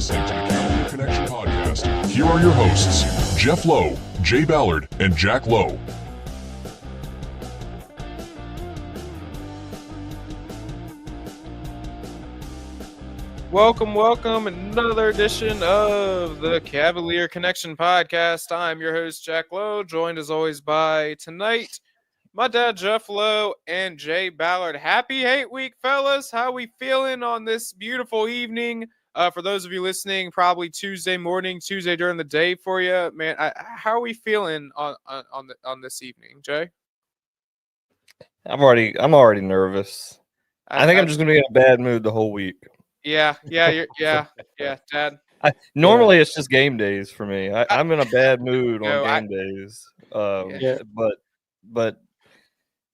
listening to the Cavalier Connection podcast. Here are your hosts, Jeff Lowe, Jay Ballard, and Jack Lowe. Welcome. Another edition of the Cavalier Connection podcast. I'm your host, Jack Lowe, joined as always by tonight, my dad, Jeff Lowe, and Jay Ballard. Happy Hate Week, fellas. How we feeling on this beautiful evening? For those of you listening, probably Tuesday morning, Tuesday during the day for you, man. How are we feeling on this evening, Jay? I'm already nervous. I think I'm just gonna be in a bad mood the whole week. Yeah, Dad. Normally it's just game days for me. I'm in a bad mood on game days. But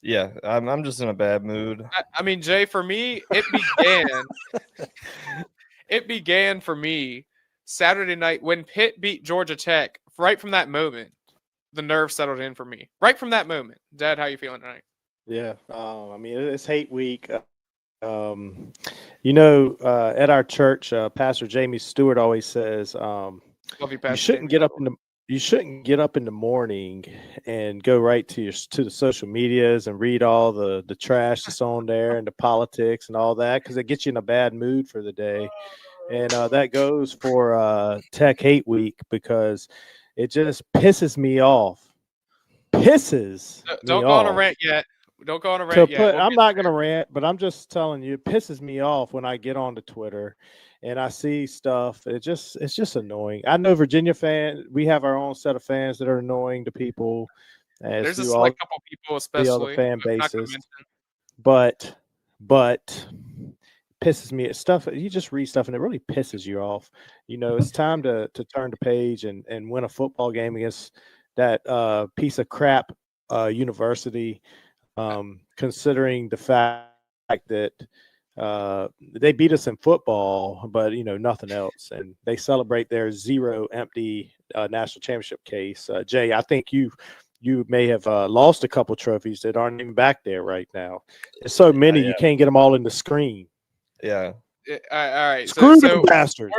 yeah, I'm just in a bad mood. I mean, Jay, for me, it began for me Saturday night when Pitt beat Georgia Tech. Right from that moment, the nerve settled in for me. Right from that moment. Dad, how you feeling tonight? Yeah, I mean, it's hate week. At our church, Pastor Jamie Stewart always says, Love you, Pastor you shouldn't get up in the morning and go right to the social medias and read all the trash that's on there and the politics and all that, because it gets you in a bad mood for the day. And that goes for Tech Hate Week, because it just pisses me off. Don't go on a rant yet. Don't go on a rant yet. I'm not going to rant, but I'm just telling you, it pisses me off when I get onto Twitter and I see stuff. It's just annoying. I know Virginia fans, we have our own set of fans that are annoying to people. There's a select couple people, especially the other fan bases. But pisses me at stuff. You just read stuff and it really pisses you off. It's time to turn the page and win a football game against that piece of crap university. Considering the fact that they beat us in football, but nothing else, and they celebrate their zero empty national championship case. Jay, I think you may have lost a couple trophies that aren't even back there right now. There's so many you can't get them all in the screen. Yeah. All right. Screw the bastards.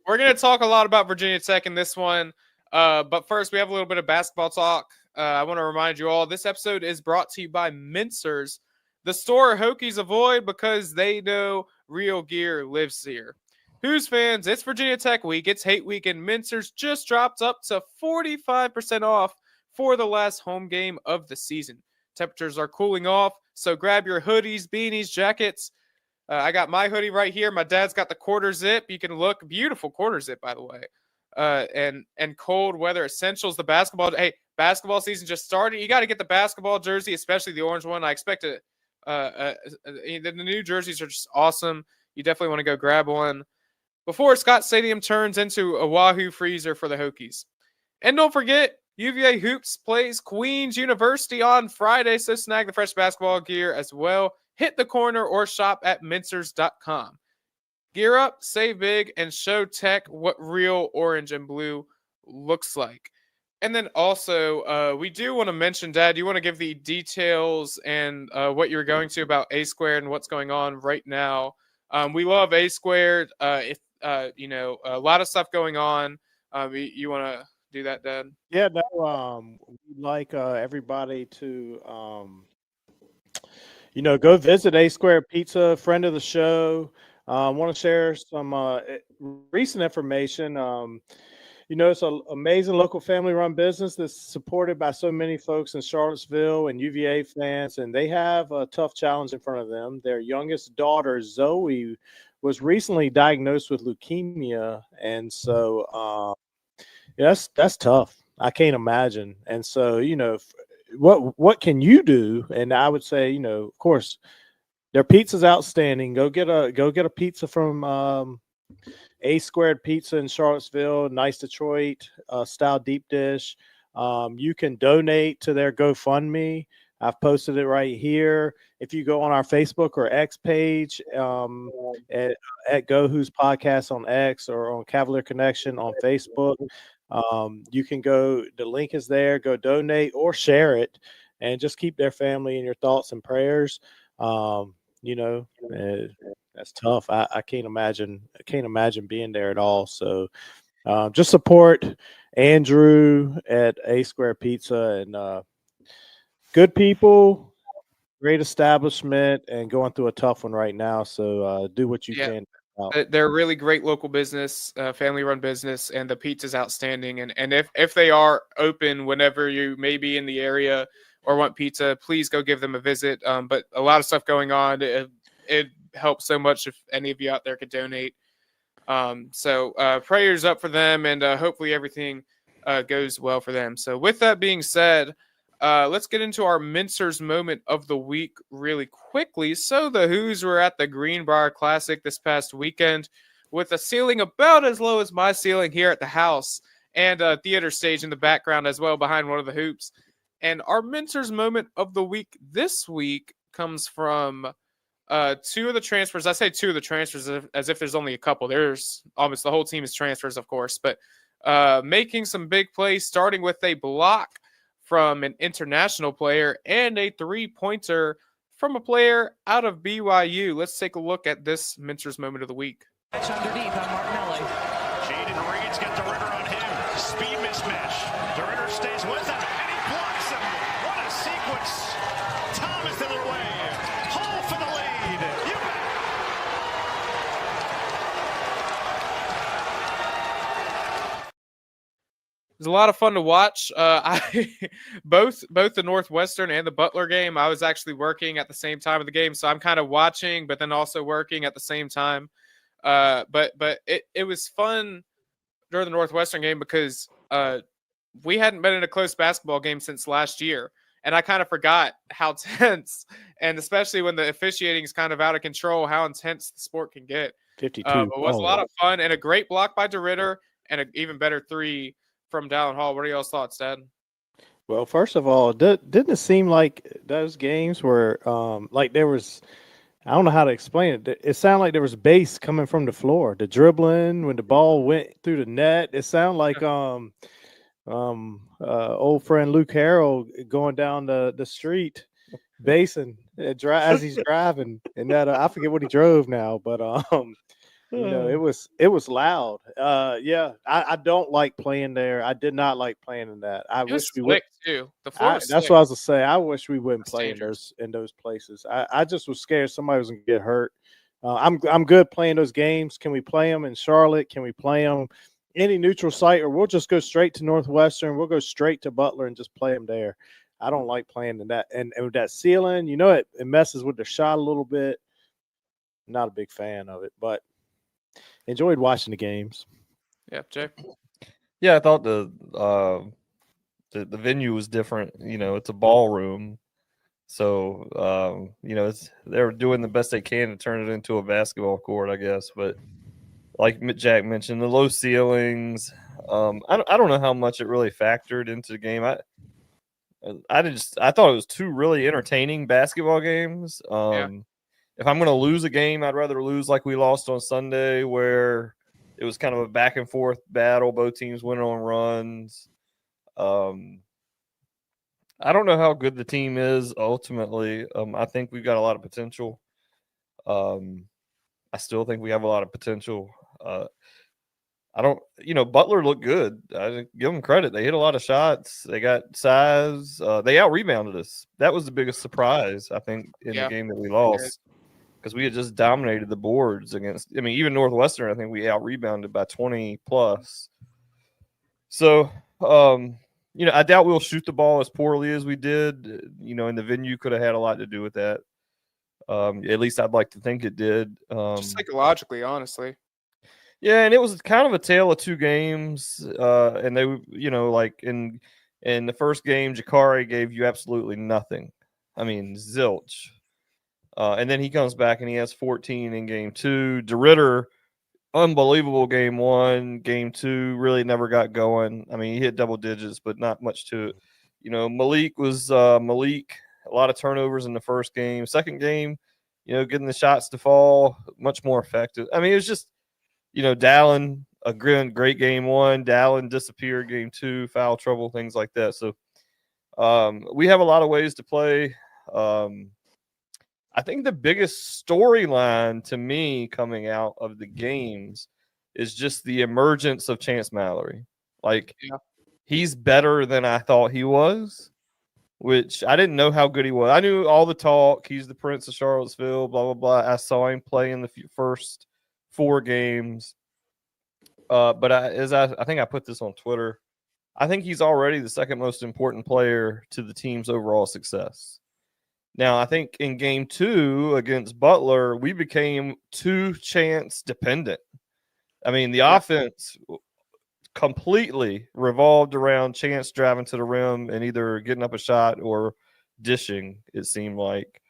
We're going to talk a lot about Virginia Tech in this one, but first we have a little bit of basketball talk. I want to remind you all, this episode is brought to you by Mincers, the store Hokies avoid because they know real gear lives here. Who's fans? It's Virginia Tech week. It's Hate Week, and Mincers just dropped up to 45% off for the last home game of the season. Temperatures are cooling off, so grab your hoodies, beanies, jackets. I got my hoodie right here. My dad's got the quarter zip. You can look beautiful quarter zip, by the way. And cold weather essentials. The basketball season just started. You got to get the basketball jersey, especially the orange one. I expect the new jerseys are just awesome. You definitely want to go grab one before Scott Stadium turns into a Wahoo freezer for the Hokies. And don't forget, UVA Hoops plays Queens University on Friday, so snag the fresh basketball gear as well. Hit the corner or shop at mincers.com. Gear up, save big, and show Tech what real orange and blue looks like. And then also, we do want to mention, Dad, you want to give the details and what you're going to about A Squared and what's going on right now. We love A Squared. A lot of stuff going on. You want to do that, Dad? Yeah, no. We'd like everybody to, go visit A Squared Pizza, friend of the show. I want to share some recent information. It's an amazing local family-run business that's supported by so many folks in Charlottesville and UVA fans, and they have a tough challenge in front of them. Their youngest daughter, Zoe, was recently diagnosed with leukemia, and so that's tough. I can't imagine. And so, what can you do? And I would say, of course, their pizza's outstanding. Go get a pizza from A Squared Pizza in Charlottesville, nice Detroit style deep dish. You can donate to their GoFundMe. I've posted it right here. If you go on our Facebook or X page at Go Who's Podcast on X or on Cavalier Connection on Facebook, you can go. The link is there. Go donate or share it, and just keep their family in your thoughts and prayers. That's tough. I can't imagine. I can't imagine being there at all. So just support Andrew at A Square Pizza and good people, great establishment, and going through a tough one right now. So do what you Yeah. can. They're a really great local business, family-run business, and the pizza's outstanding. And if they are open whenever you may be in the area or want pizza, please go give them a visit. But a lot of stuff going on. It helps so much if any of you out there could donate. So prayers up for them, and hopefully everything goes well for them. So with that being said, let's get into our Mincers moment of the week really quickly. So the Who's were at the Greenbrier Classic this past weekend with a ceiling about as low as my ceiling here at the house and a theater stage in the background as well behind one of the hoops. And our Mincers moment of the week this week comes from two of the transfers. I say two of the transfers as if there's only a couple. There's almost the whole team is transfers, of course, but making some big plays, starting with a block from an international player and a three-pointer from a player out of BYU. Let's take a look at this Mincers moment of the week. Catch underneath on Martinelli. Jaden Reed's got the Ritter on him. Speed mismatch. The Ritter stays with him, and he blocks him. What a sequence. Thomas the other way. Hall for the lead. You bet. It was a lot of fun to watch. Both the Northwestern and the Butler game, I was actually working at the same time of the game, so I'm kind of watching, but then also working at the same time. But it was fun during the Northwestern game because we hadn't been in a close basketball game since last year, and I kind of forgot how tense, and especially when the officiating is kind of out of control, how intense the sport can get. 52. It was a lot of fun and a great block by DeRitter and an even better three from Dallin Hall. What are y'all's thoughts, Dad? Well, first of all, didn't it seem like those games were like there was, I don't know how to explain it. It sounded like there was bass coming from the floor. The dribbling when the ball went through the net, it sounded like old friend Luke Harrell going down the street, basing as he's driving, and that I forget what he drove now, but it was loud. Yeah, I don't like playing there. I did not like playing in that. I It wish was we would. slick too. The floor was That's slick. what I was gonna say. I wish we wouldn't That's play dangerous. in those places. I just was scared somebody was gonna get hurt. I'm good playing those games. Can we play them in Charlotte? Can we play them any neutral site, or we'll just go straight to Northwestern? We'll go straight to Butler and just play them there. I don't like playing in that, and with that ceiling, it messes with the shot a little bit. Not a big fan of it, but enjoyed watching the games. Yeah, Jay. Yeah, I thought the venue was different. It's a ballroom, so they're doing the best they can to turn it into a basketball court, I guess. But like Jack mentioned, the low ceilings. I don't know how much it really factored into the game. I thought it was two really entertaining basketball games. If I'm going to lose a game, I'd rather lose like we lost on Sunday, where it was kind of a back and forth battle. Both teams went on runs. I don't know how good the team is ultimately. I think we've got a lot of potential. I still think we have a lot of potential. Butler looked good. I give them credit. They hit a lot of shots. They got size. They out-rebounded us. That was the biggest surprise, I think, in the game that we lost. Because we had just dominated the boards against, even Northwestern, I think we out-rebounded by 20 plus. So, I doubt we'll shoot the ball as poorly as we did. And the venue could have had a lot to do with that. At least I'd like to think it did. Just psychologically, honestly. Yeah, and it was kind of a tale of two games. And they, like in the first game, Jakari gave you absolutely nothing. Zilch. And then he comes back and he has 14 in game two. DeRitter, unbelievable game one. Game two, really never got going. He hit double digits, but not much to it. Malik was Malik. A lot of turnovers in the first game. Second game, getting the shots to fall, much more effective. It was just, Dallin, a great game one. Dallin disappeared game two, foul trouble, things like that. So we have a lot of ways to play. I think the biggest storyline to me coming out of the games is just the emergence of Chance Mallory. Like, he's better than I thought he was, which I didn't know how good he was. I knew all the talk. He's the Prince of Charlottesville, blah, blah, blah. I saw him play in the first 4 games. But I think I put this on Twitter. I think he's already the second most important player to the team's overall success. Now, I think in game 2 against Butler, we became too Chance dependent. I mean, the offense completely revolved around Chance driving to the rim and either getting up a shot or dishing, it seemed like.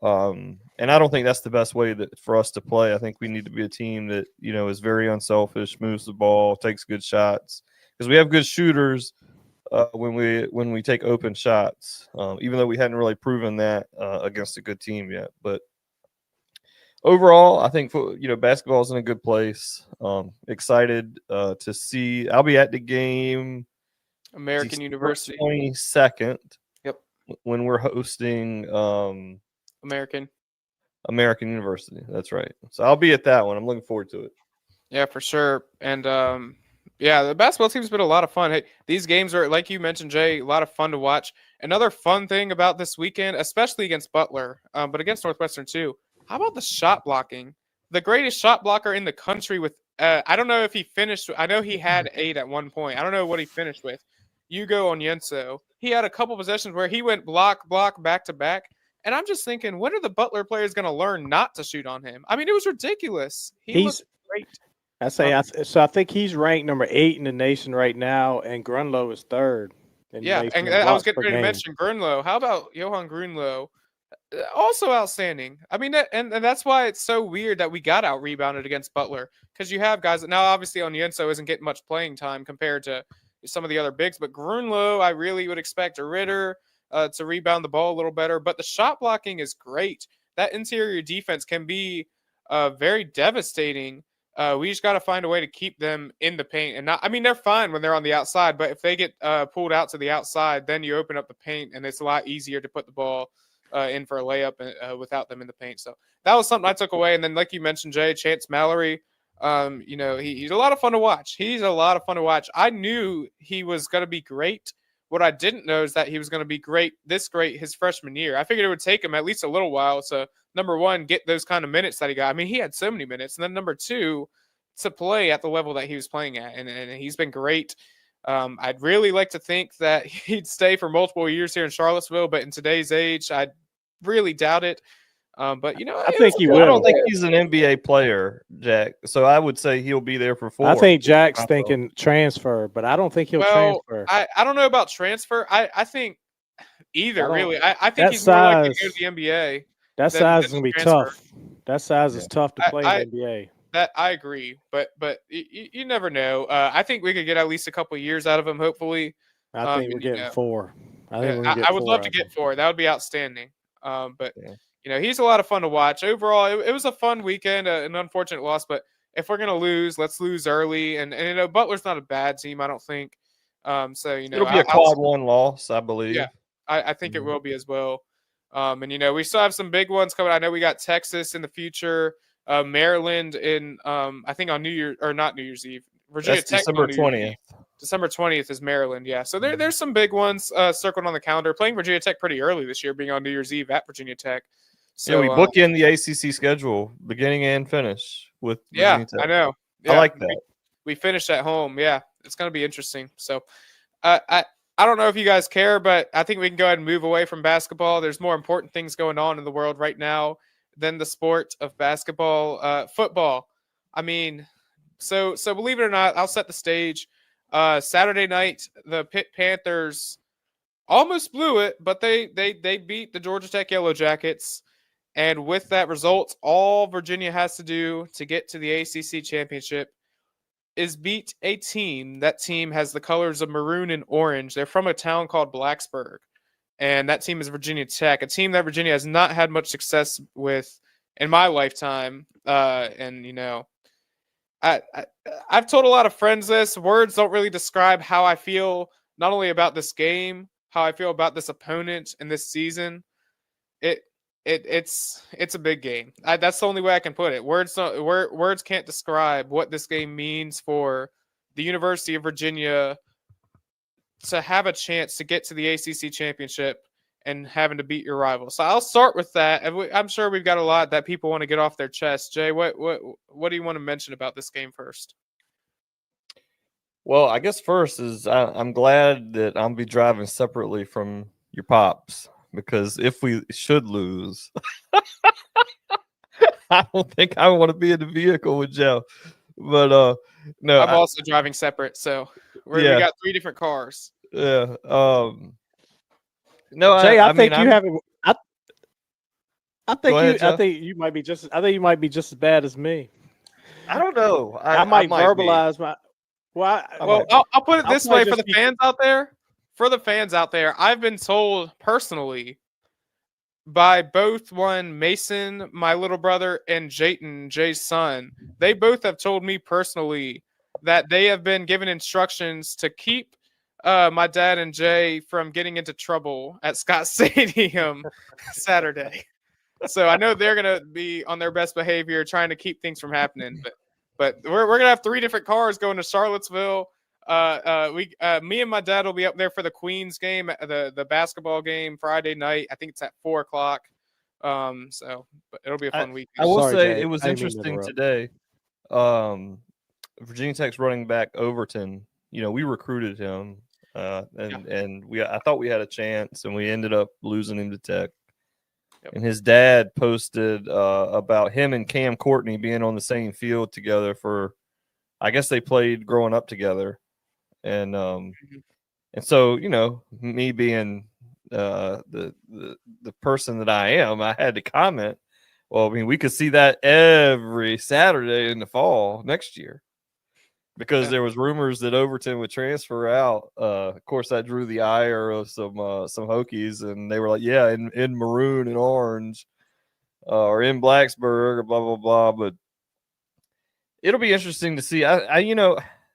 And I don't think that's the best way for us to play. I think we need to be a team that, is very unselfish, moves the ball, takes good shots, because we have good shooters when we take open shots, even though we hadn't really proven that against a good team yet. But overall, I think basketball is in a good place. Excited to see. I'll be at the game, American University, 22nd. Yep. When we're hosting American University. That's right. So I'll be at that one. I'm looking forward to it. Yeah, for sure. And the basketball team's been a lot of fun. Hey, these games are, like you mentioned, Jay, a lot of fun to watch. Another fun thing about this weekend, especially against Butler, but against Northwestern too. How about the shot blocking? The greatest shot blocker in the country with, I don't know if he finished. I know he had 8 at one point. I don't know what he finished with. Hugo Onyenso. He had a couple possessions where he went block, back to back. And I'm just thinking, when are the Butler players going to learn not to shoot on him? I mean, it was ridiculous. He's great. I think he's ranked number 8 in the nation right now, and Grunlow is 3rd. Yeah, and I was getting ready to mention Grunlow. How about Johan Grunlow? Also outstanding. I mean, and that's why it's so weird that we got out rebounded against Butler, because you have guys that now obviously Onyenso isn't getting much playing time compared to some of the other bigs, but Grunlow, I really would expect a Ritter to rebound the ball a little better. But the shot blocking is great. That interior defense can be very devastating. We just got to find a way to keep them in the paint. And they're fine when they're on the outside, but if they get pulled out to the outside, then you open up the paint, and it's a lot easier to put the ball in for a layup without them in the paint. So that was something I took away. And then, like you mentioned, Jay, Chance Mallory, he's a lot of fun to watch. He's a lot of fun to watch. I knew he was going to be great. What I didn't know is that he was going to be great his freshman year. I figured it would take him at least a little while to, number one, get those kind of minutes that he got. I mean, he had so many minutes. And then number 2, to play at the level that he was playing at. And he's been great. I'd really like to think that he'd stay for multiple years here in Charlottesville, but in today's age, I really doubt it. But I think he will. I don't think he's an NBA player, Jack. So I would say he'll be there for 4. I think Jack's thinking transfer, but I don't think he'll transfer. I don't know about transfer. I think either, really. I think he's more likely to go to the NBA. That size is going to be tough. That size is tough to play in the NBA. That I agree, but you never know. I think we could get at least a couple of years out of him, hopefully. I think we're getting 4. I would love to get 4. That would be outstanding. He's a lot of fun to watch. Overall, it was a fun weekend, an unfortunate loss, but if we're going to lose, let's lose early. And Butler's not a bad team, I don't think. It'll be a quad 1 loss, I believe. Yeah, I think it will be as well. We still have some big ones coming. I know we got Texas in the future, Maryland in, I think on not New Year's Eve. Virginia Tech December 20th. December 20th is Maryland, yeah. So there's some big ones circled on the calendar. Playing Virginia Tech pretty early this year, being on New Year's Eve at Virginia Tech. So we book in the ACC schedule, beginning and finish with Virginia Tech. I know. Yeah, I like that. We finished at home. Yeah, it's going to be interesting. So I don't know if you guys care, but I think we can go ahead and move away from basketball. There's more important things going on in the world right now than the sport of basketball. Football. I mean, so believe it or not, I'll set the stage. Saturday night, the Pitt Panthers almost blew it, but they beat the Georgia Tech Yellow Jackets. And with that result, all Virginia has to do to get to the ACC championship is beat a team. That team has the colors of maroon and orange. They're from a town called Blacksburg. And that team is Virginia Tech, a team that Virginia has not had much success with in my lifetime. I've told a lot of friends this. Words don't really describe how I feel, not only about this game, how I feel about this opponent in this season. it's a big game. That's the only way I can put it. Words can't describe what this game means for the University of Virginia to have a chance to get to the ACC championship and having to beat your rival. So I'll start with that. I'm sure we've got a lot that people want to get off their chest. Jay, what do you want to mention about this game first? Well, I guess first is I'm glad that I'll be driving separately from your pops, because if we should lose, I don't think I want to be in the vehicle with Jeff. But no, I'm also driving separate, so we got 3 different cars. Yeah. No, Jay, I think mean, you haven't. I think Jeff. you might be just. I think you might be just as bad as me. I don't know. I might be. verbalize my. Well, I'll put it this I'll way probably for just the fans out there. For the fans out there, I've been told personally by both Mason, my little brother, and Jayton, Jay's son. They both have told me personally that they have been given instructions to keep my dad and Jay from getting into trouble at Scott Stadium Saturday. So I know they're gonna be on their best behavior, trying to keep things from happening. But we're gonna have 3 different cars going to Charlottesville. Me and my dad will be up there for the Queens game, the basketball game Friday night. I think it's at 4:00. But it'll be a fun week. I will Sorry, say Jay. it was I didn't mean to interesting interrupt. today. Virginia Tech's running back Overton. We recruited him, and I thought we had a chance, and we ended up losing him to Tech. Yep. And his dad posted about him and Cam Courtney being on the same field together for, I guess they played growing up together. And so, me being the person that I am, I had to comment. Well, I mean, we could see that every Saturday in the fall next year, because there was rumors that Overton would transfer out. Of course, that drew the ire of some Hokies, and they were like, "Yeah, in maroon and orange, or in Blacksburg, or blah blah blah." But it'll be interesting to see.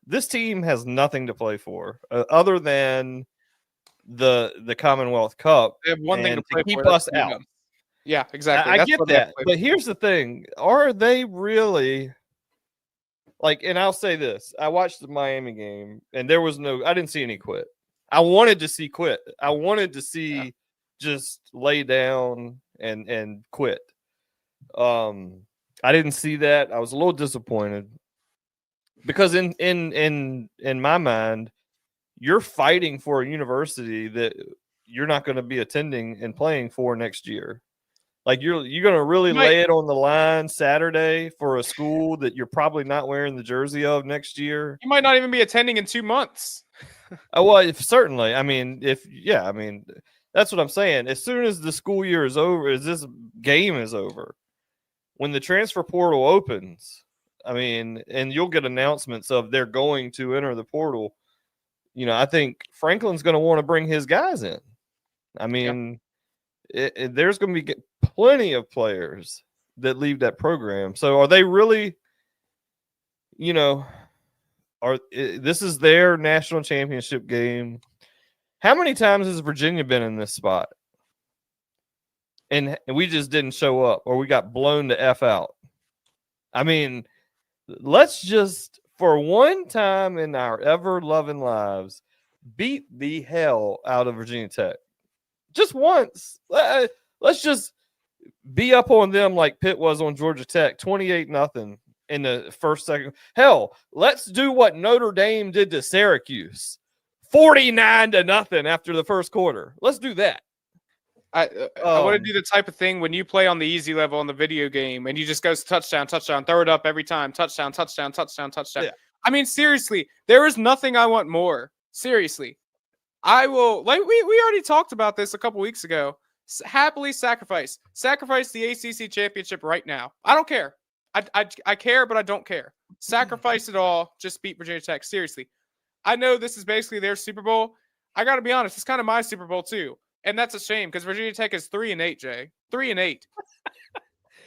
This team has nothing to play for other than the Commonwealth Cup. They have one thing to play keep for, us that's out. Yeah, exactly. I That's get what they have that, to play but for. here's the thing: are they really? And I'll say this: I watched the Miami game, and I didn't see any quit. I wanted to see quit. I wanted to see just lay down and quit. I didn't see that. I was a little disappointed, because in my mind, you're fighting for a university that you're not going to be attending and playing for next year. Like you're going to really lay it on the line Saturday for a school that you're probably not wearing the jersey of next year. You might not even be attending in 2 months. Certainly. I mean, that's what I'm saying. As soon as the school year is over, as this game is over, when the transfer portal opens, and you'll get announcements of they're going to enter the portal. I think Franklin's going to want to bring his guys in. There's going to be plenty of players that leave that program. So are they really, this is their national championship game. How many times has Virginia been in this spot? And we just didn't show up, or we got blown the F out. Let's just, for one time in our ever-loving lives, beat the hell out of Virginia Tech. Just once. Let's just be up on them like Pitt was on Georgia Tech, 28-0 in the first second. Hell, let's do what Notre Dame did to Syracuse, 49-0 after the first quarter. Let's do that. I want to do the type of thing when you play on the easy level on the video game and you just go touchdown, touchdown, throw it up every time, touchdown, touchdown, touchdown, touchdown. Yeah. Seriously, there is nothing I want more. Seriously. I will, like we already talked about this a couple weeks ago. Happily sacrifice the ACC championship right now. I don't care. I care, but I don't care. Sacrifice it all. Just beat Virginia Tech. Seriously. I know this is basically their Super Bowl. I got to be honest. It's kind of my Super Bowl too. And that's a shame because Virginia Tech is 3-8, Jay. 3-8.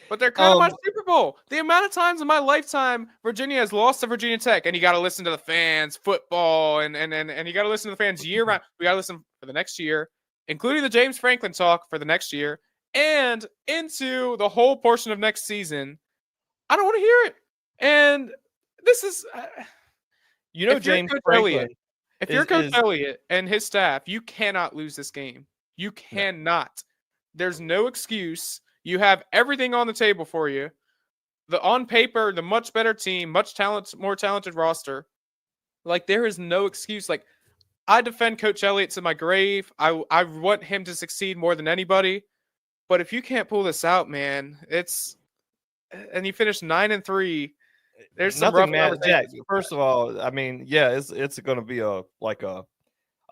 But they're kind of my Super Bowl. The amount of times in my lifetime Virginia has lost to Virginia Tech, and you got to listen to the fans, football, and you got to listen to the fans year round. We got to listen for the next year, including the James Franklin talk for the next year, and into the whole portion of next season, I don't want to hear it. And this is, You know, if you're James Coach Franklin Elliott, if you're Coach is Elliott and his staff, you cannot lose this game. You cannot. There's no excuse. You have everything on the table for you. On paper, the much better team, more talented roster. Like, there is no excuse. Like, I defend Coach Elliott to my grave. I want him to succeed more than anybody. But if you can't pull this out, man, and you finish 9-3. There's some rough nothing matters. Jack, conversations with first that. of all, I mean, yeah, it's going to be a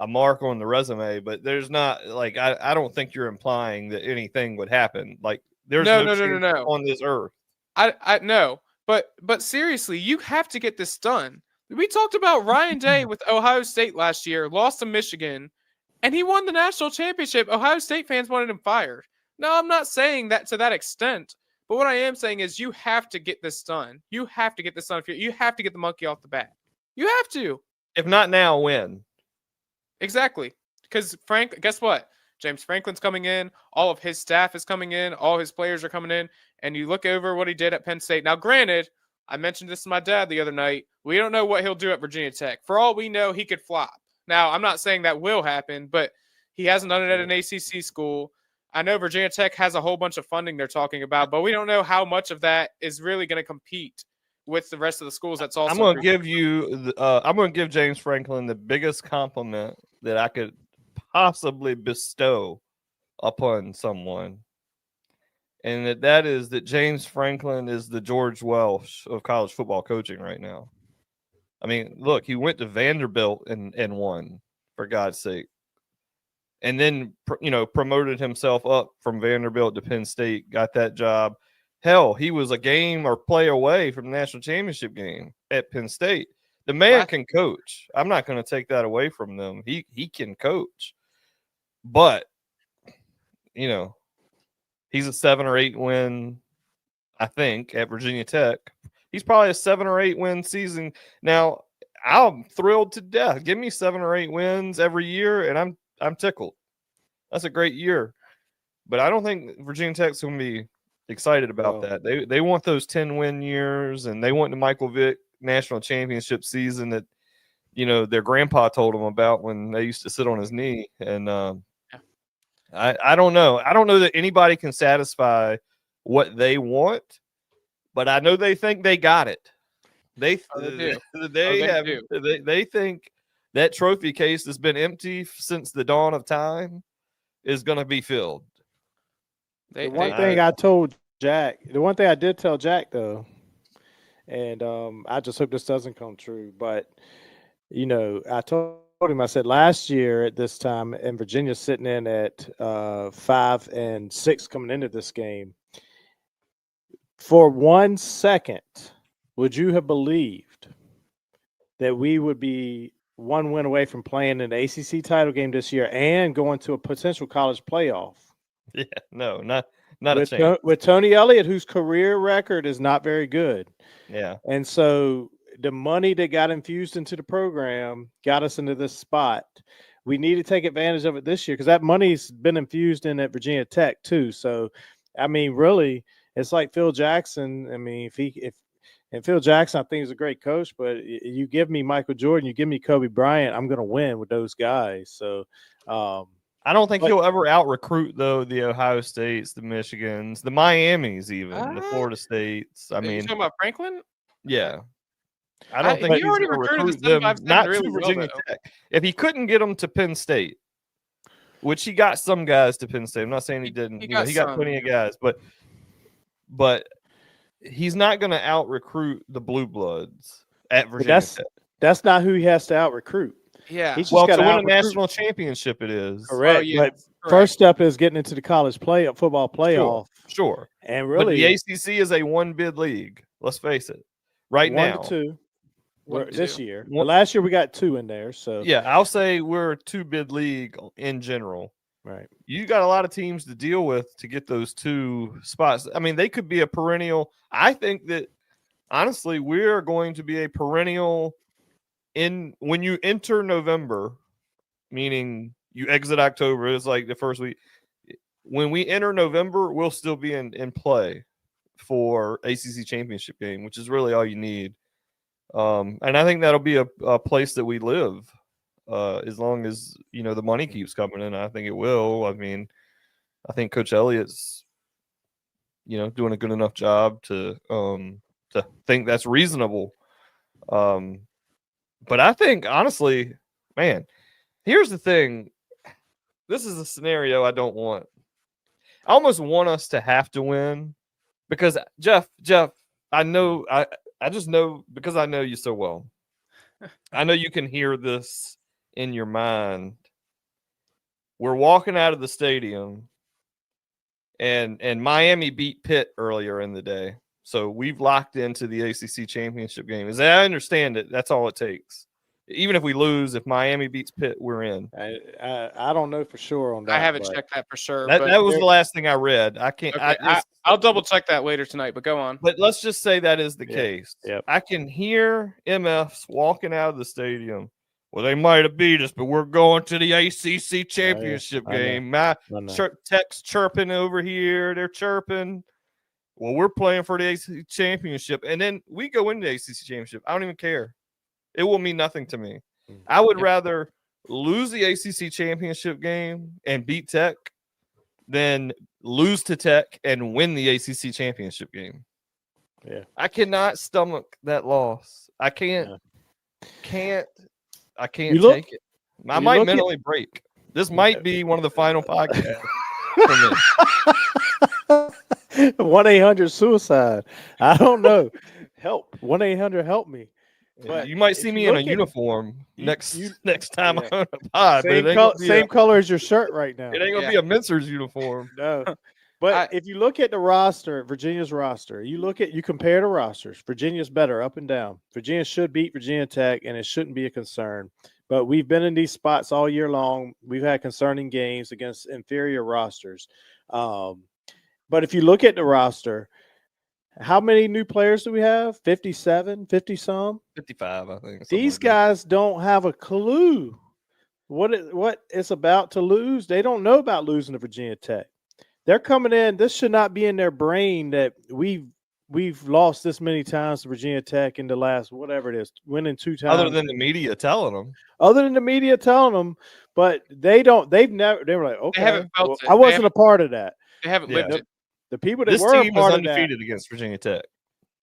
mark on the resume, but there's not like I don't think you're implying that anything would happen. Like, there's No. chance on this earth. I know, but seriously, you have to get this done. We talked about Ryan Day with Ohio State last year, lost to Michigan, and he won the national championship. Ohio State fans wanted him fired. No, I'm not saying that to that extent, but what I am saying is you have to get this done. You have to get this done. You have to get the monkey off the bat. You have to. If not now, when? Exactly. Because guess what? James Franklin's coming in. All of his staff is coming in. All his players are coming in. And you look over what he did at Penn State. Now, granted, I mentioned this to my dad the other night. We don't know what he'll do at Virginia Tech. For all we know, he could flop. Now, I'm not saying that will happen, but he hasn't done it at an ACC school. I know Virginia Tech has a whole bunch of funding they're talking about, but we don't know how much of that is really going to compete with the rest of the schools. That's also I'm going to give James Franklin the biggest compliment that I could possibly bestow upon someone. And that is that James Franklin is the George Welsh of college football coaching right now. I mean, look, he went to Vanderbilt and won, for God's sake. And then, promoted himself up from Vanderbilt to Penn State, got that job. Hell, he was a game or play away from the national championship game at Penn State. The man can coach. I'm not going to take that away from them. He can coach. But, he's a 7 or 8 win, I think, at Virginia Tech. He's probably a 7 or 8 win season. Now, I'm thrilled to death. Give me 7 or 8 wins every year, and I'm tickled. That's a great year. But I don't think Virginia Tech's going to be excited about that. They want those 10-win years, and they want the Michael Vick national championship season that, their grandpa told them about when they used to sit on his knee. And I don't know. I don't know that anybody can satisfy what they want, but I know they think they got it. They do. They think that trophy case that's been empty since the dawn of time is going to be filled. The one thing I did tell Jack though, and I just hope this doesn't come true, but I told him, I said last year at this time, and Virginia's sitting in at 5-6 coming into this game. For 1 second, would you have believed that we would be 1 win away from playing an ACC title game this year and going to a potential college playoff? Yeah, no, not a chance. With Tony Elliott, whose career record is not very good. Yeah. And so the money that got infused into the program got us into this spot. We need to take advantage of it this year because that money's been infused in at Virginia Tech too. So, I mean, really, it's like Phil Jackson. I mean, if Phil Jackson, I think, is a great coach, but you give me Michael Jordan, you give me Kobe Bryant, I'm going to win with those guys. So, I don't think he'll ever out-recruit, though, the Ohio States, the Michigans, the Miamis, even the Florida States. I mean, you talking about Franklin? Yeah. I don't think he's already going to recruited recruit them, not really to well, Virginia though. Tech. If he couldn't get them to Penn State, which he got some guys to Penn State. I'm not saying he didn't. He got plenty of guys, but he's not going to out-recruit the Blue Bloods at Virginia Tech. That's not who he has to out-recruit. Yeah. He's Well, just to gotta win a out-recruit. national championship, it is. Correct. Oh, yeah, But first step is getting into the college football playoff. Sure. And But really, the ACC is a one-bid league. Let's face it. Right 1 now. to 2 1 to this 2. year. But last year we got 2 in there. So Yeah, I'll say we're a 2-bid league in general. right. You got a lot of teams to deal with to get those 2 spots. I mean, they could be a perennial. I think that, honestly, we're going to be a perennial when you enter November, meaning you exit October, it's like the first week. when we enter November, we'll still be in play for ACC championship game, which is really all you need. And I think that'll be a place that we live as long as, the money keeps coming in. I think it will. I mean, I think Coach Elliott's, doing a good enough job to think that's reasonable. But I think, honestly, man, here's the thing. This is a scenario I don't want. I almost want us to have to win because Jeff, I know, I just know because I know you so well. I know you can hear this in your mind. We're walking out of the stadium and Miami beat Pitt earlier in the day. So we've locked into the ACC championship game. As I understand it, that's all it takes. Even if we lose, if Miami beats Pitt, we're in. I don't know for sure on that. I haven't checked that for sure. That was the last thing I read. I can't. Okay, I'll double check that later tonight. But go on. But let's just say that is the case. Yep. I can hear MFs walking out of the stadium. Well, they might have beat us, but we're going to the ACC championship game. My tech's chirping over here. They're chirping. Well, we're playing for the ACC championship, and then we go into the ACC championship. I don't even care. It will mean nothing to me. I would rather lose the ACC championship game and beat Tech than lose to Tech and win the ACC championship game. Yeah, I cannot stomach that loss. I can't. I can't take it. I might mentally break. This might be one of the final podcasts for me. 1-800-SUICIDE. I don't know. Help. 1-800 help me. But you might see me in a uniform next time I'm on a pod. Same color as your shirt right now. It ain't gonna be a Mincer's uniform. No. But if you look at the roster, Virginia's roster, you compare the rosters. Virginia's better up and down. Virginia should beat Virginia Tech, and it shouldn't be a concern. But we've been in these spots all year long. We've had concerning games against inferior rosters. But if you look at the roster, how many new players do we have? 57, 50-some? 55, I think. These guys don't have a clue what it's about to lose. They don't know about losing to Virginia Tech. They're coming in. This should not be in their brain that we've lost this many times to Virginia Tech in the last, whatever it is, winning 2 times. Other than the media telling them. But they don't. They were like, okay, They haven't felt it. I wasn't a part of that. They haven't lived it. The people that This were team a part is of that, undefeated against Virginia Tech.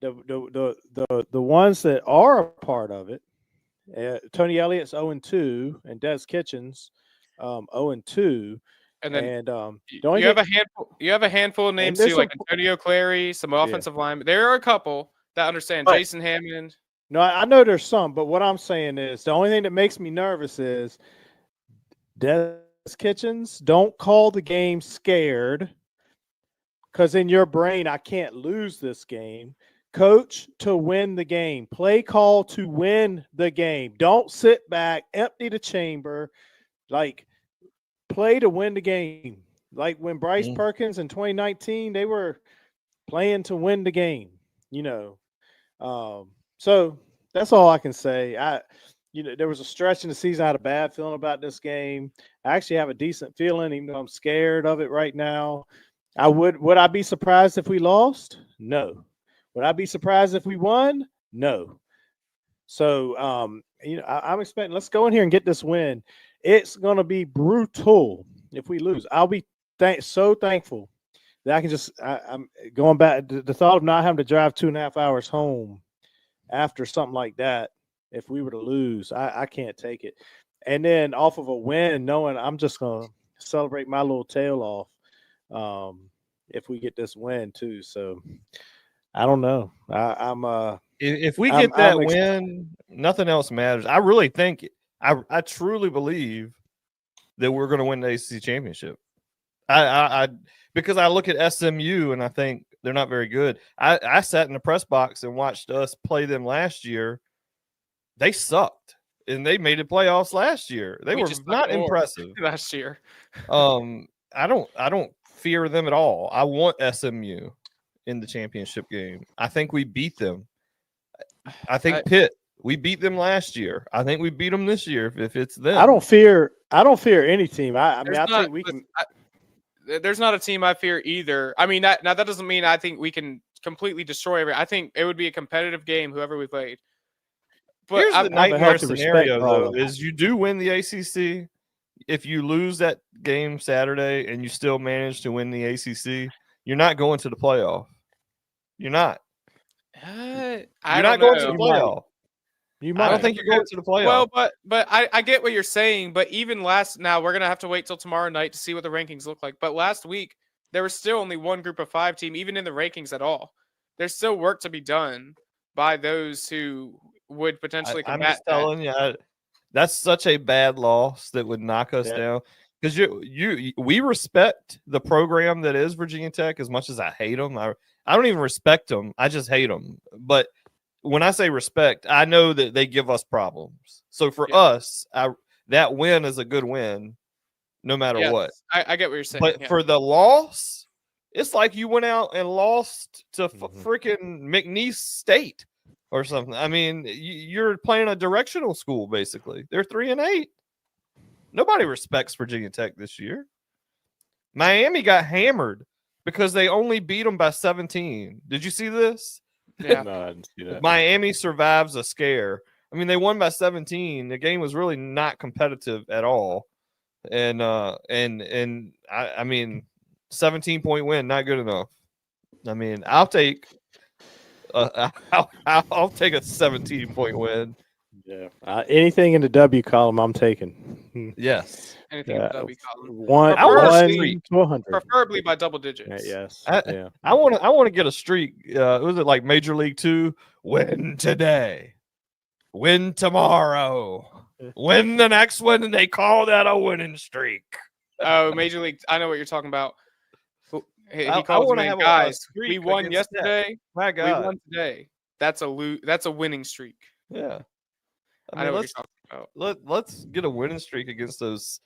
the ones that are a part of it, Tony Elliott's 0-2 and Des Kitchens 0-2. And then you have a handful of names too, like Antonio Clary, some offensive linemen. There are a couple that understand. Jason Hammond. No, I know there's some, but what I'm saying is the only thing that makes me nervous is Des Kitchens. Don't call the game scared, because in your brain, I can't lose this game. Coach to win the game. Play call to win the game. Don't sit back, empty the chamber. Like, play to win the game. Like when Bryce Perkins in 2019, they were playing to win the game, So that's all I can say. There was a stretch in the season I had a bad feeling about this game. I actually have a decent feeling, even though I'm scared of it right now. Would I be surprised if we lost? No. Would I be surprised if we won? No. So, I'm expecting, let's go in here and get this win. It's going to be brutal if we lose. I'll be so thankful that I can I'm going back. The thought of not having to drive 2.5 hours home after something like that, if we were to lose, I can't take it. And then off of a win, knowing I'm just going to celebrate my little tail off if we get this win too. So I don't know. If we get that win, nothing else matters. I really think I truly believe that we're going to win the ACC championship. I because I look at SMU and I think they're not very good. I sat in the press box and watched us play them last year. They sucked, and they made the playoffs last year. They were not impressive last year. I don't fear them at all. I want SMU in the championship game. I think we beat them. I think Pitt. We beat them last year. I think we beat them this year if it's them. I don't fear any team. I think we can. there's not a team I fear either. I mean, that doesn't mean I think we can completely destroy every. I think it would be a competitive game, whoever we played. But Here's the nightmare healthy respect scenario, for all though: of them. is you do win the ACC. If you lose that game Saturday and you still manage to win the ACC, you're not going to the playoff. You're not. I You're don't not going to know. the playoff. You I might. don't think you're going to the playoff. Well, but I get what you're saying. But even now we're gonna have to wait till tomorrow night to see what the rankings look like. But last week there was still only one Group of 5 team, even in the rankings at all. There's still work to be done by those who would potentially I'm combat just telling you, that's such a bad loss that would knock us down. Because we respect the program that is Virginia Tech as much as I hate them. I don't even respect them. I just hate them. But when I say respect, I know that they give us problems. So for us, that win is a good win, no matter what. I get what you're saying. But for the loss, it's like you went out and lost to freaking McNeese State or something. I mean, you're playing a directional school, basically. They're 3-8. Nobody respects Virginia Tech this year. Miami got hammered because they only beat them by 17. Did you see this? Yeah. No, I didn't see that. Miami survives a scare. I mean, they won by 17. The game was really not competitive at all. And I mean, 17-point win, not good enough. I mean, I'll take I'll take a 17-point win. Yeah. Anything in the W column, I'm taking. Yes. Anything in the W column. One Preferably- to 100. Preferably by double digits. Yes. I want to get a streak. Was it like Major League 2? Win today, win tomorrow, win the next one, and they call that a winning streak. Oh, Major League. I know what you're talking about. He I calls wanna me, have a guys. streak We won against yesterday. My We God. won today. That's a winning streak. Yeah. I know what you're talking about. Let's get a winning streak against those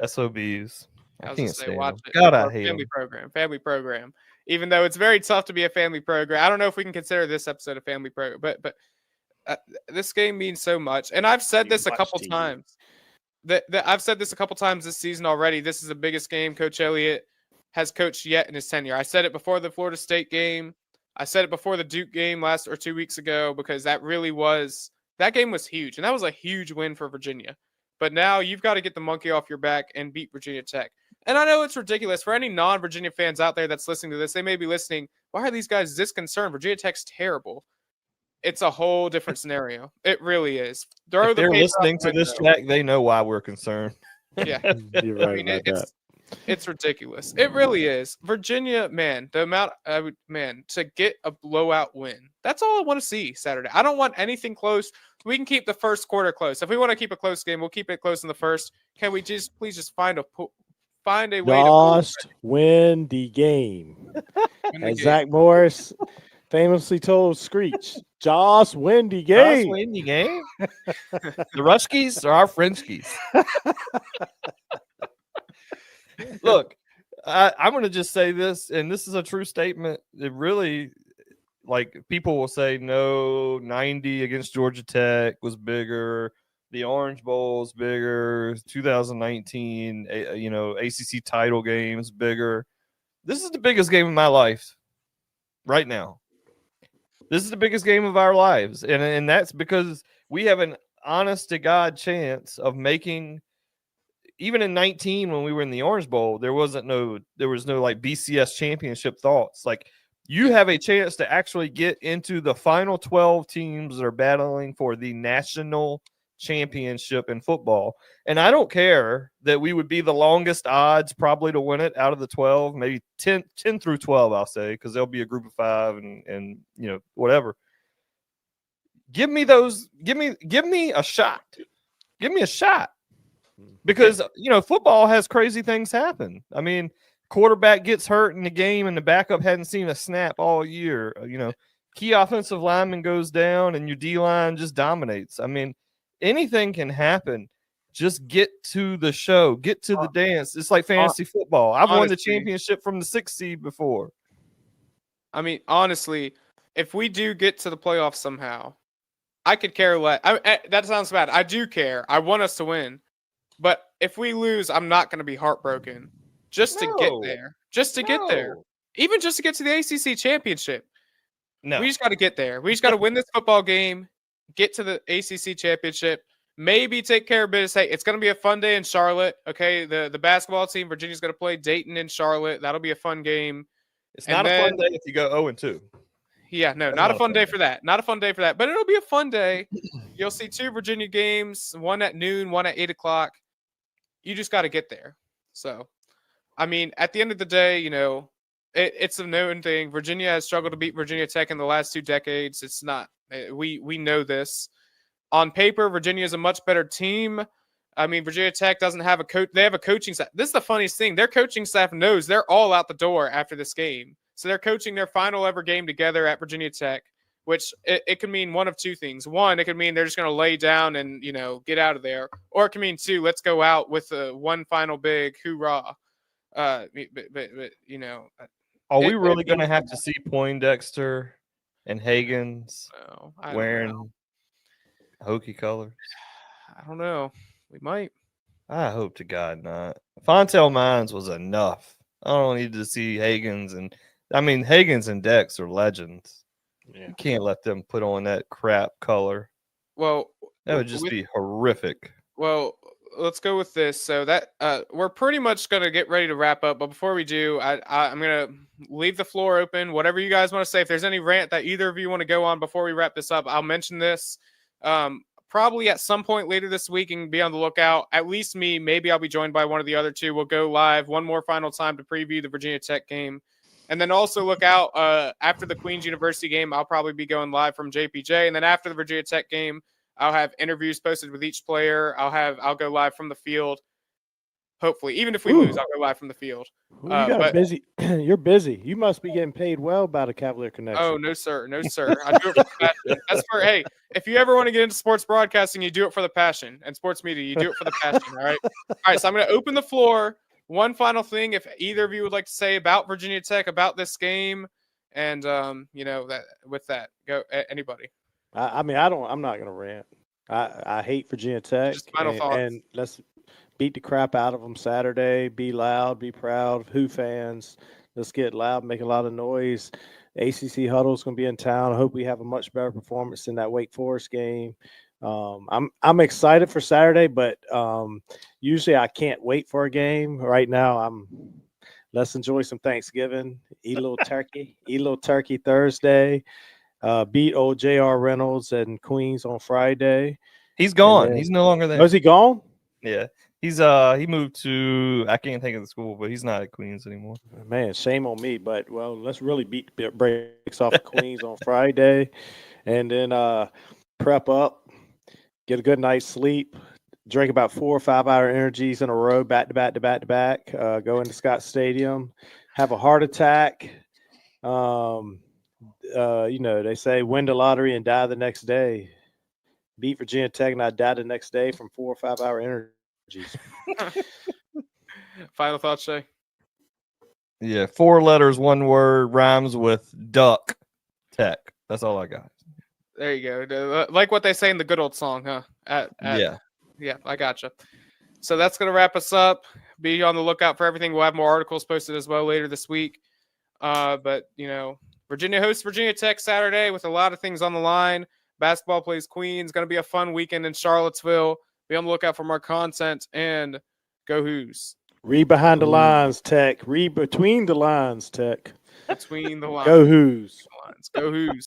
SOBs. I was can't gonna say, stand watch them. it. God, I Or hate family them. program. Even though it's very tough to be a family program, I don't know if we can consider this episode a family program, but this game means so much. And I've said this a couple times. I've said this a couple times this season already. This is the biggest game Coach Elliott has coached yet in his tenure. I said it before the Florida State game. I said it before the Duke game 2 weeks ago, because that game was huge, and that was a huge win for Virginia. But now you've got to get the monkey off your back and beat Virginia Tech. And I know it's ridiculous for any non-Virginia fans out there that's listening to this. They may be listening, why are these guys this concerned? Virginia Tech's terrible. It's a whole different scenario. It really is. If they're paper out listening the to this, window. Jack, they know why we're concerned. Yeah. You're right I mean, about that. it's ridiculous. It really is. Virginia, man, to get a blowout win. That's all I want to see Saturday. I don't want anything close. We can keep the first quarter close. If we want to keep a close game, we'll keep it close in the first. Can we please just find a way Just win the game. to win the As game. Zach Morris famously told Screech, just win the Us game. win the game. The Ruskies are our Frenchkies. Look, I'm going to just say this, and this is a true statement. It really, like, people will say, no, 90 against Georgia Tech was bigger. The Orange Bowl is bigger. 2019, ACC title games bigger. This is the biggest game of my life right now. This is the biggest game of our lives, and that's because we have an honest to God chance of making. Even in 19, when we were in the Orange Bowl, there was no like BCS championship thoughts. Like, you have a chance to actually get into the final 12 teams that are battling for the national championship in football. And I don't care that we would be the longest odds probably to win it out of the 12, maybe 10 through 12, I'll say, because there'll be a group of 5 and whatever. Give me a shot. Give me a shot. Because, football has crazy things happen. I mean, quarterback gets hurt in the game and the backup hadn't seen a snap all year. Key offensive lineman goes down and your D-line just dominates. I mean, anything can happen. Just get to the show. Get to the dance. It's like fantasy football. I've won the championship from the 6th seed before. I mean, honestly, if we do get to the playoffs somehow, I could care less. That sounds bad. I do care. I want us to win. But if we lose, I'm not going to be heartbroken. just to get No. there. Just to get there. No. Even just to get to the ACC championship. No. We just got to get there. We just got to win this football game, get to the ACC championship, maybe take care of business. Hey, it's going to be a fun day in Charlotte. Okay, the basketball team, Virginia's going to play Dayton in Charlotte. That'll be a fun game. It's And not a fun then- day if you go 0-2. Yeah, no, That's not a fun day for that. Not a fun day for that. But it'll be a fun day. You'll see 2 Virginia games, one at noon, one at 8 o'clock. You just got to get there. So, I mean, at the end of the day, you know, it's a known thing. Virginia has struggled to beat Virginia Tech in the last 2 decades. It's not. We know this. On paper, Virginia is a much better team. I mean, Virginia Tech doesn't have a coach. They have a coaching staff. This is the funniest thing. Their coaching staff knows they're all out the door after this game. So they're coaching their final ever game together at Virginia Tech, which it could mean one of 2 things. One, it could mean they're just going to lay down and, you know, get out of there. Or it could mean 2, let's go out with one final big hoorah. But you know. Are we really going to have to see Poindexter and Hagens wearing Hokie colors? I don't know. We might. I hope to God not. Fontel Mines was enough. I don't need to see Hagens and Dex are legends. Yeah. You can't let them put on that crap color. Well, That would just be horrific. Well, let's go with this. So that we're pretty much gonna get ready to wrap up. But before we do, I'm gonna leave the floor open. Whatever you guys want to say. If there's any rant that either of you want to go on before we wrap this up, I'll mention this. Probably at some point later this week, and be on the lookout. At least me. Maybe I'll be joined by one of the other 2. We'll go live one more final time to preview the Virginia Tech game. And then also look out after the Queen's University game. I'll probably be going live from JPJ. And then after the Virginia Tech game, I'll have interviews posted with each player. I'll go live from the field. Hopefully, even if we lose, I'll go live from the field. You got busy. You're busy. You must be getting paid well by the Cavalier Connection. Oh no, sir, no, sir. I do it for the passion. That's for hey. If you ever want to get into sports broadcasting, you do it for the passion, and sports media, you do it for the passion. All right. All right. So I'm going to open the floor. One final thing, if either of you would like to say about Virginia Tech, about this game, and you know that with that, go anybody. I'm not going to rant. I hate Virginia Tech. Just final thoughts. And let's beat the crap out of them Saturday. Be loud, be proud. Who fans? Let's get loud, make a lot of noise. ACC Huddle is going to be in town. I hope we have a much better performance in that Wake Forest game. I'm excited for Saturday, but usually I can't wait for a game. Right now, let's enjoy some Thanksgiving. Eat a little turkey. Eat a little turkey Thursday. Beat old J.R. Reynolds and Queens on Friday. He's gone. He's no longer there. Oh, is he gone? Yeah. He moved to, I can't think of the school, but he's not at Queens anymore. Man, shame on me. But, well, let's really beat the brakes off of Queens on Friday. And then prep up, get a good night's sleep, drink about 4 or 5 hour energies in a row, back to back to back to back, go into Scott Stadium, have a heart attack. You know, they say win the lottery and die the next day. Beat Virginia Tech and I die the next day from 4 or 5 hour energies. Final thoughts, Shay? Yeah, 4 letters, 1 word, rhymes with duck tech. That's all I got. There you go. Like what they say in the good old song, huh? Yeah. Yeah, I gotcha. So that's going to wrap us up. Be on the lookout for everything. We'll have more articles posted as well later this week. But, you know, Virginia hosts Virginia Tech Saturday with a lot of things on the line. Basketball plays Queens. Going to be a fun weekend in Charlottesville. Be on the lookout for more content, and go Hoos. Read behind the lines, Tech. Read between the lines, Tech. Between the lines. Go Hoos. Go Hoos.